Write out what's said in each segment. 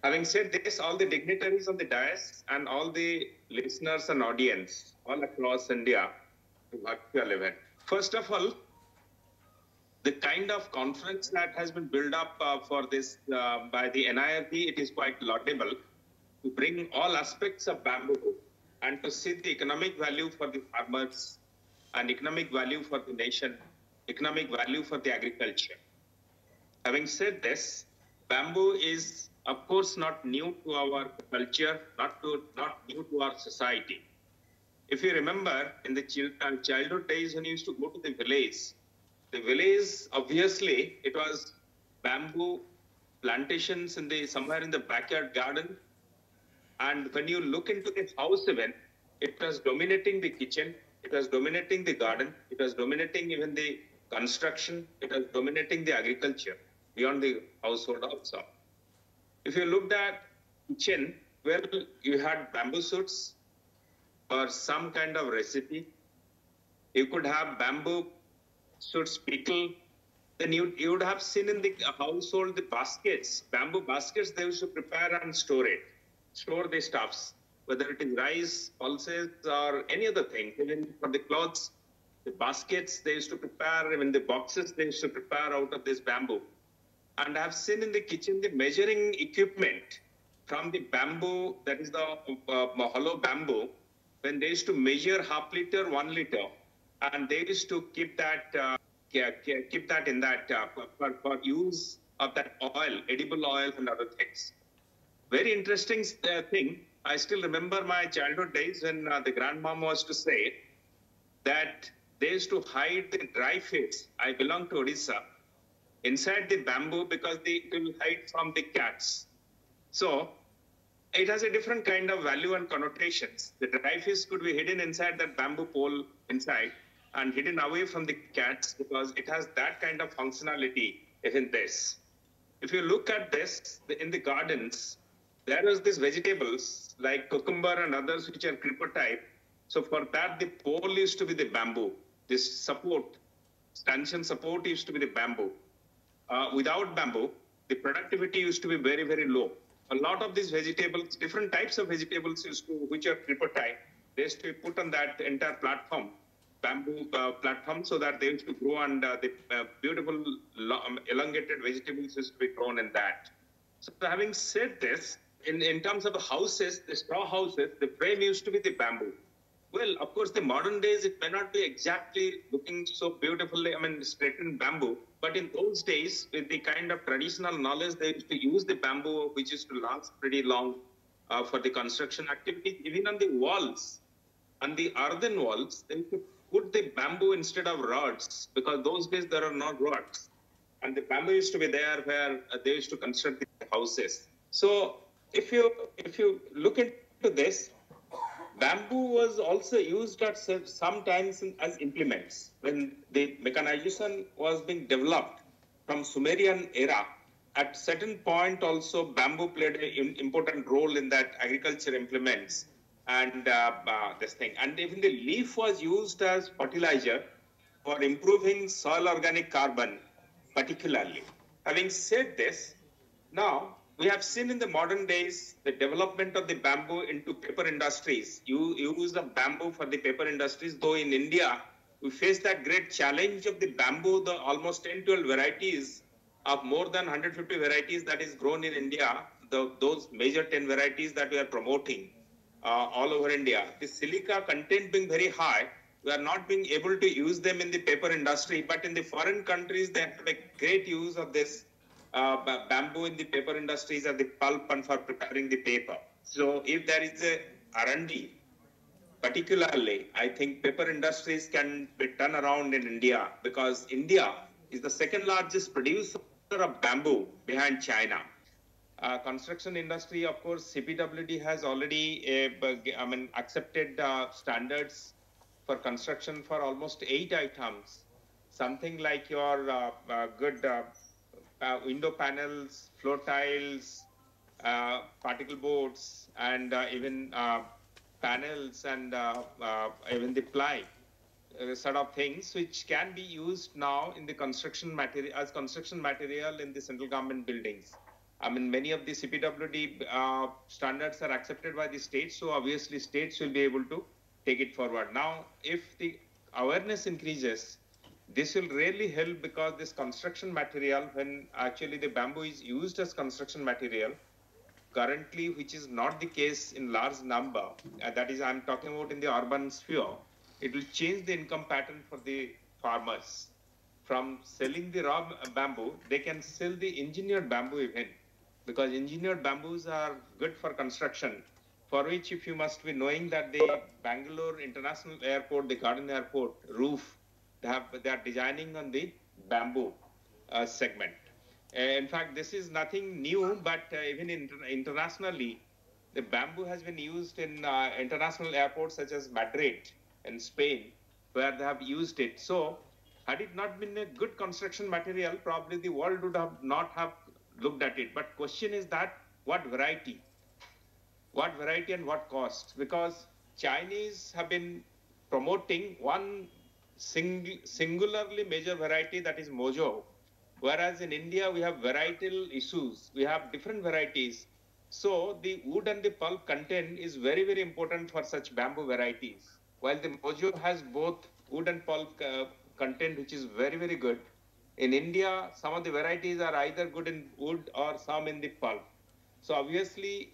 Having said this, all the dignitaries on the dais and all the listeners and audience all across India to virtual event. First of all, the kind of conference that has been built up for this by the NIRB, it is quite laudable to bring all aspects of bamboo and to see the economic value for the farmers and economic value for the nation, economic value for the agriculture. Having said this, bamboo is of course not new to our culture, not new to our society. If you remember in the childhood days when you used to go to the village, obviously it was bamboo plantations in the somewhere in the backyard garden. And when you look into the house even, it was dominating the kitchen, it was dominating the garden, it was dominating even the construction, it was dominating the agriculture beyond the household also. If you looked at kitchen, well, you had bamboo shoots or some kind of recipe. You could have bamboo shoots pickle. Then you would have seen in the household the baskets, bamboo baskets they used to prepare and store the stuffs, whether it is rice, pulses, or any other thing. Even for the clothes, the baskets they used to prepare, even the boxes they used to prepare out of this bamboo. And I've seen in the kitchen the measuring equipment from the bamboo, that is the hollow bamboo, when they used to measure half liter, 1 liter, and they used to keep that in that for use of that oil, edible oil and other things. Very interesting thing. I still remember my childhood days when the grandmom was to say that they used to hide the dry fish. I belong to Odisha. Inside the bamboo because they will hide from the cats. So it has a different kind of value and connotations. The dry fish could be hidden inside that bamboo pole inside and hidden away from the cats because it has that kind of functionality in this. If you look at this in the gardens, there is these vegetables like cucumber and others which are creeper type. So for that, the pole used to be the bamboo. This support, stanchion support used to be the bamboo. Without bamboo, the productivity used to be very, very low. A lot of these vegetables, different types of vegetables which are creeper type, they used to be put on that entire platform, bamboo platform, so that they used to grow and the beautiful elongated vegetables used to be grown in that. So having said this, in terms of the houses, the straw houses, the frame used to be the bamboo. Well, of course, the modern days, it may not be exactly looking so beautifully, straightened bamboo. But in those days, with the kind of traditional knowledge, they used to use the bamboo, which used to last pretty long for the construction activity. Even on the walls, on the earthen walls, they used to put the bamboo instead of rods, because those days there are no rods. And the bamboo used to be there where they used to construct the houses. So if you look into this, bamboo was also used at sometimes as implements. When the mechanization was being developed from Sumerian era, at certain point also bamboo played an important role in that agriculture implements and this thing. And even the leaf was used as fertilizer for improving soil organic carbon, particularly. Having said this, now we have seen in the modern days the development of the bamboo into paper industries. You use the bamboo for the paper industries, though in India, we face that great challenge of the bamboo, the almost 10, 12 varieties of more than 150 varieties that is grown in India, those major 10 varieties that we are promoting all over India. The silica content being very high, we are not being able to use them in the paper industry, but in the foreign countries, they have a great use of this bamboo in the paper industries as the pulp and for preparing the paper. So if there is a R&D, particularly, I think paper industries can be turned around in India because India is the second largest producer of bamboo behind China. Construction industry, of course, CPWD has already accepted standards for construction for almost 8 items. Something like your good window panels, floor tiles, particle boards, and even panels and even the ply sort of things which can be used now in the construction material as construction material in the central government buildings. I mean, many of the CPWD standards are accepted by the states, so obviously states will be able to take it forward. Now, if the awareness increases, this will really help, because this construction material, when actually the bamboo is used as construction material, currently, which is not the case in large number, that is, I'm talking about in the urban sphere, it will change the income pattern for the farmers. From selling the raw bamboo, they can sell the engineered bamboo even, because engineered bamboos are good for construction, for which, if you must be knowing that the Bangalore International Airport, the Garden Airport roof, they are designing on the bamboo segment. In fact, this is nothing new, but even internationally, the bamboo has been used in international airports such as Madrid in Spain, where they have used it. So, had it not been a good construction material, probably the world would have not have looked at it. But question is that what variety? What variety and what cost? Because Chinese have been promoting one singularly major variety, that is Mojo, whereas in India we have varietal issues. We have different varieties. So the wood and the pulp content is very, very important for such bamboo varieties. While the Mojo has both wood and pulp content, which is very, very good. In India, some of the varieties are either good in wood or some in the pulp. So obviously,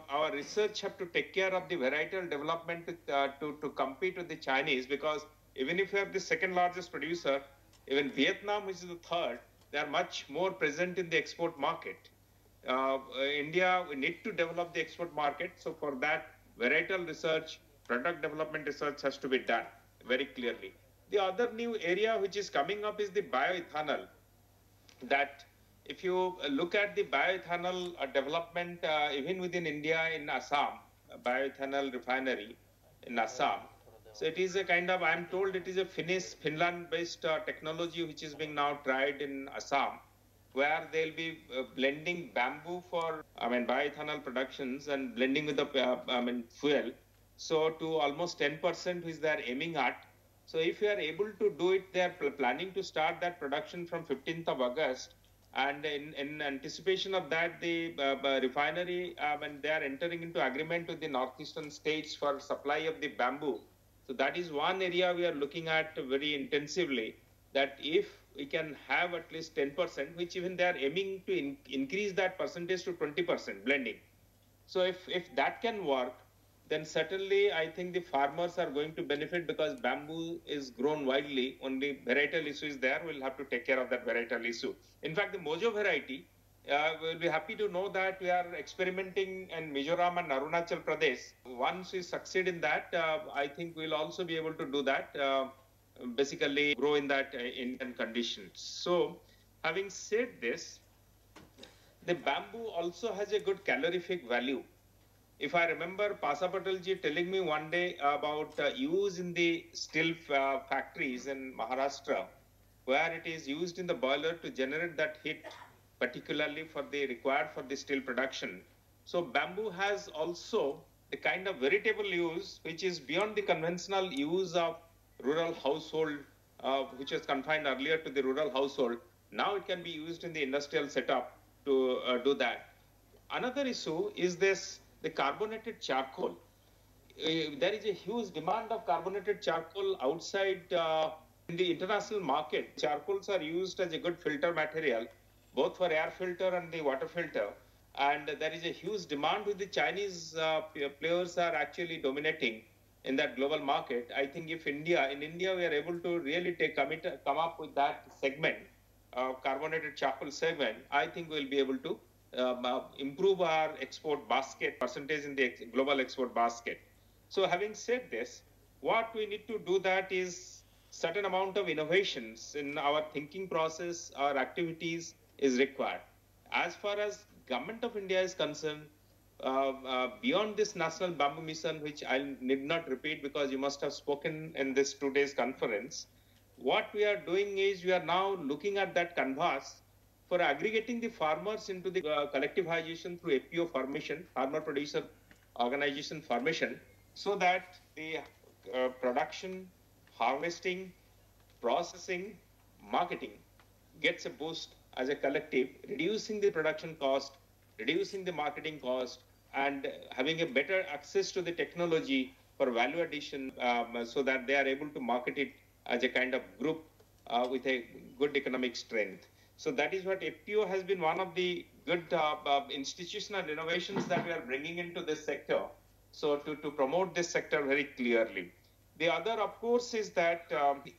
our research have to take care of the varietal development to compete with the Chinese, because even if we are the second largest producer, even Vietnam, which is the third, they are much more present in the export market. India, we need to develop the export market. So for that, varietal research, product development research has to be done very clearly. The other new area which is coming up is the bioethanol. That if you look at the bioethanol development, even within India, in Assam, bioethanol refinery in Assam. So it is a kind of, I'm told it is a Finland-based technology which is being now tried in Assam, where they'll be blending bamboo for, bioethanol productions and blending with the, fuel. So to almost 10%, which they are aiming at. So if you are able to do it, they are planning to start that production from 15th of August. And in anticipation of that, the refinery, they are entering into agreement with the northeastern states for supply of the bamboo. So that is one area we are looking at very intensively, that if we can have at least 10%, which even they are aiming to increase that percentage to 20% blending. So if that can work, then certainly I think the farmers are going to benefit, because bamboo is grown widely. Only varietal issue is there. We'll have to take care of that varietal issue. In fact, the Mojo variety, we'll be happy to know that we are experimenting in Mizoram and Arunachal Pradesh. Once we succeed in that, I think we'll also be able to do that, basically grow in that Indian conditions. So having said this, the bamboo also has a good calorific value. If I remember Pasa Patelji telling me one day about use in the steel factories in Maharashtra, where it is used in the boiler to generate that heat, particularly for the required for the steel production. So bamboo has also a kind of veritable use, which is beyond the conventional use of rural household, which was confined earlier to the rural household. Now it can be used in the industrial setup to do that. Another issue is this, the carbonated charcoal. There is a huge demand of carbonated charcoal outside in the international market. Charcoals are used as a good filter material, both for air filter and the water filter. And there is a huge demand with the Chinese players are actually dominating in that global market. I think if in India, we are able to really come up with that segment, carbonated charcoal segment, I think we'll be able to improve our export basket percentage in the global export basket. So having said this, what we need to do that is certain amount of innovations in our thinking process, our activities is required. As far as Government of India is concerned, beyond this National Bamboo Mission, which I need not repeat because you must have spoken in this 2 days conference, what we are doing is we are now looking at that canvas for aggregating the farmers into the collectivization through APO formation, farmer producer organization formation, so that the production, harvesting, processing, marketing gets a boost as a collective, reducing the production cost, reducing the marketing cost, and having a better access to the technology for value addition, so that they are able to market it as a kind of group with a good economic strength. So that is what FPO has been one of the good institutional innovations that we are bringing into this sector. So to promote this sector very clearly. The other, of course, is that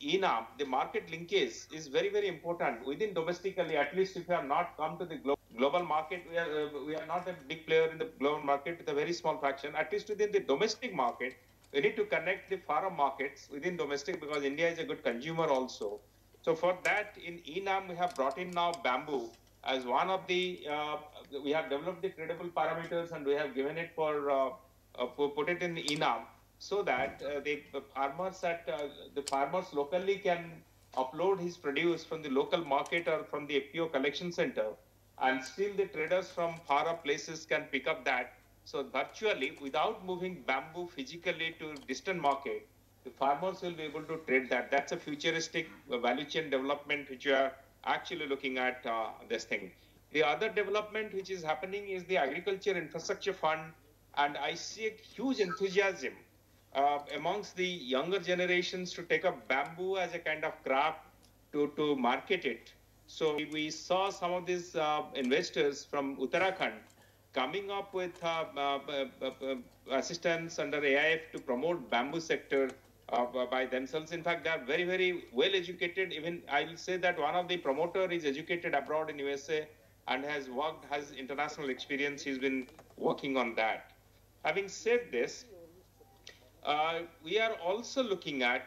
ENAM, the market linkage, is very, very important within domestically. At least if you have not come to the global market, we are not a big player in the global market with a very small fraction. At least within the domestic market, we need to connect the foreign markets within domestic, because India is a good consumer also. So for that, in ENAM, we have brought in now bamboo as one of the, we have developed the credible parameters, and we have given it for, put it in ENAM, so that the farmers locally can upload his produce from the local market or from the FPO collection center, and still the traders from far up places can pick up that. So virtually, without moving bamboo physically to distant market, the farmers will be able to trade that. That's a futuristic value chain development which we are actually looking at this thing. The other development which is happening is the Agriculture Infrastructure Fund, and I see a huge enthusiasm amongst the younger generations to take up bamboo as a kind of craft to market it. So we saw some of these investors from Uttarakhand coming up with assistance under AIF to promote bamboo sector by themselves. In fact, they are very, very well educated. Even I will say that one of the promoter is educated abroad in USA and has international experience. He's been working on that. Having said this, we are also looking at,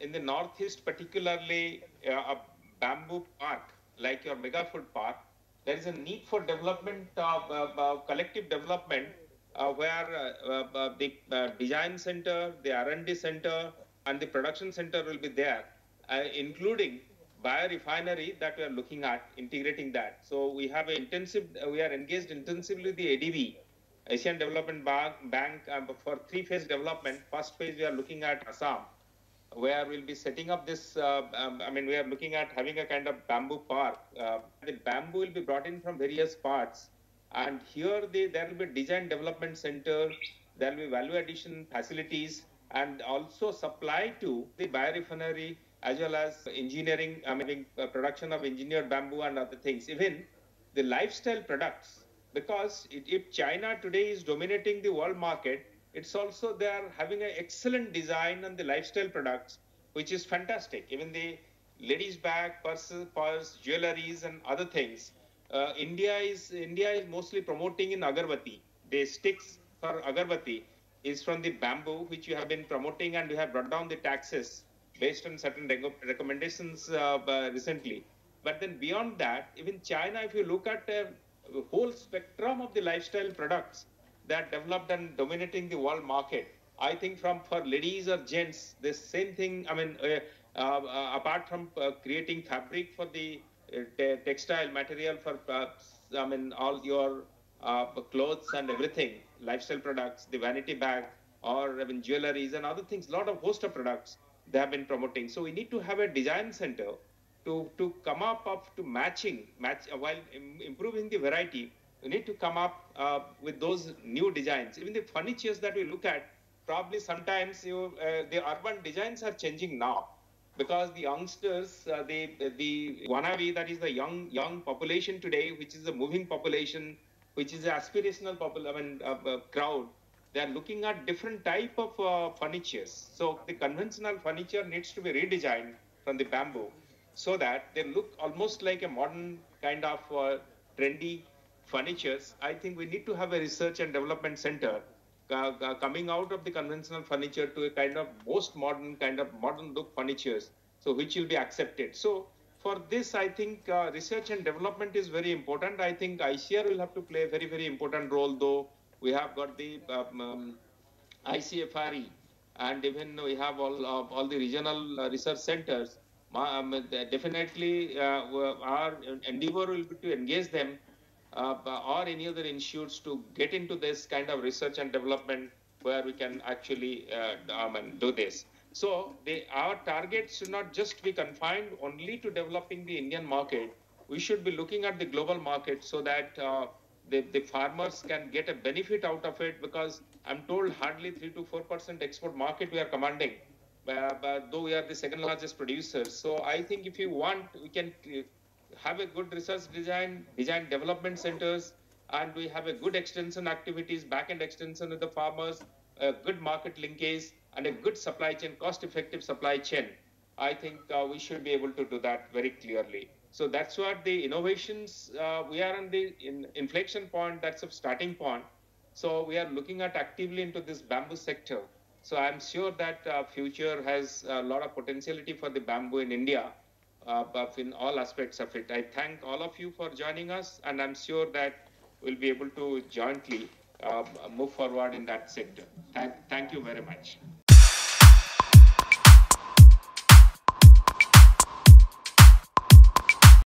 in the Northeast particularly, a bamboo park, like your mega food park. There is a need for development, collective development, where the design center, the R&D center, and the production center will be there, including biorefinery that we are looking at, integrating that. So we have we are engaged intensively with the ADB, Asian Development Bank, for three-phase development. First phase, we are looking at Assam, where we'll be setting up this, we are looking at having a kind of bamboo park. The bamboo will be brought in from various parts. And here there will be design development center, there will be value addition facilities, and also supply to the biorefinery, as well as engineering, production of engineered bamboo and other things. Even the lifestyle products, because if China today is dominating the world market, it's also they are having an excellent design on the lifestyle products, which is fantastic. Even the ladies' bag, purses, jewelries, and other things. India is mostly promoting in agarbatti. The sticks for agarbatti is from the bamboo, which you have been promoting, and we have brought down the taxes based on certain recommendations recently. But then beyond that, even China, if you look at the whole spectrum of the lifestyle products that developed and dominating the world market, I think for ladies or gents, the same thing. Apart from creating fabric for the textile material for, all your clothes and everything, lifestyle products, the vanity bag, or even jewelries and other things, lot of host of products they have been promoting. So we need to have a design center to come up to match while improving the variety. We need to come up with those new designs. Even the furnitures that we look at, probably sometimes the urban designs are changing now, because the youngsters, the wannabe, that is the young population today, which is a moving population, which is an aspirational crowd. They are looking at different type of furnitures. So the conventional furniture needs to be redesigned from the bamboo, so that they look almost like a modern kind of trendy furnitures. I think we need to have a research and development center coming out of the conventional furniture to a kind of most modern look furnitures, so which will be accepted. So for this, I think research and development is very important. I think ICR will have to play a very, very important role, though we have got the ICFRE, and even we have all the regional research centers. Definitely, our endeavor will be to engage them or any other institutes to get into this kind of research and development, where we can actually do this. So our target should not just be confined only to developing the Indian market. We should be looking at the global market, so that the farmers can get a benefit out of it, because I'm told hardly 3 to 4% export market we are commanding, but though we are the second largest producer. So I think if you want, we can have a good research design development centers, and we have a good extension activities, back-end extension with the farmers, a good market linkage, and a good supply chain, cost-effective supply chain. I think we should be able to do that very clearly. So that's what the innovations, we are on the inflection point, that's a starting point. So we are looking at actively into this bamboo sector. So I'm sure that future has a lot of potentiality for the bamboo in India, but in all aspects of it. I thank all of you for joining us, and I'm sure that we'll be able to jointly move forward in that sector. Thank you very much.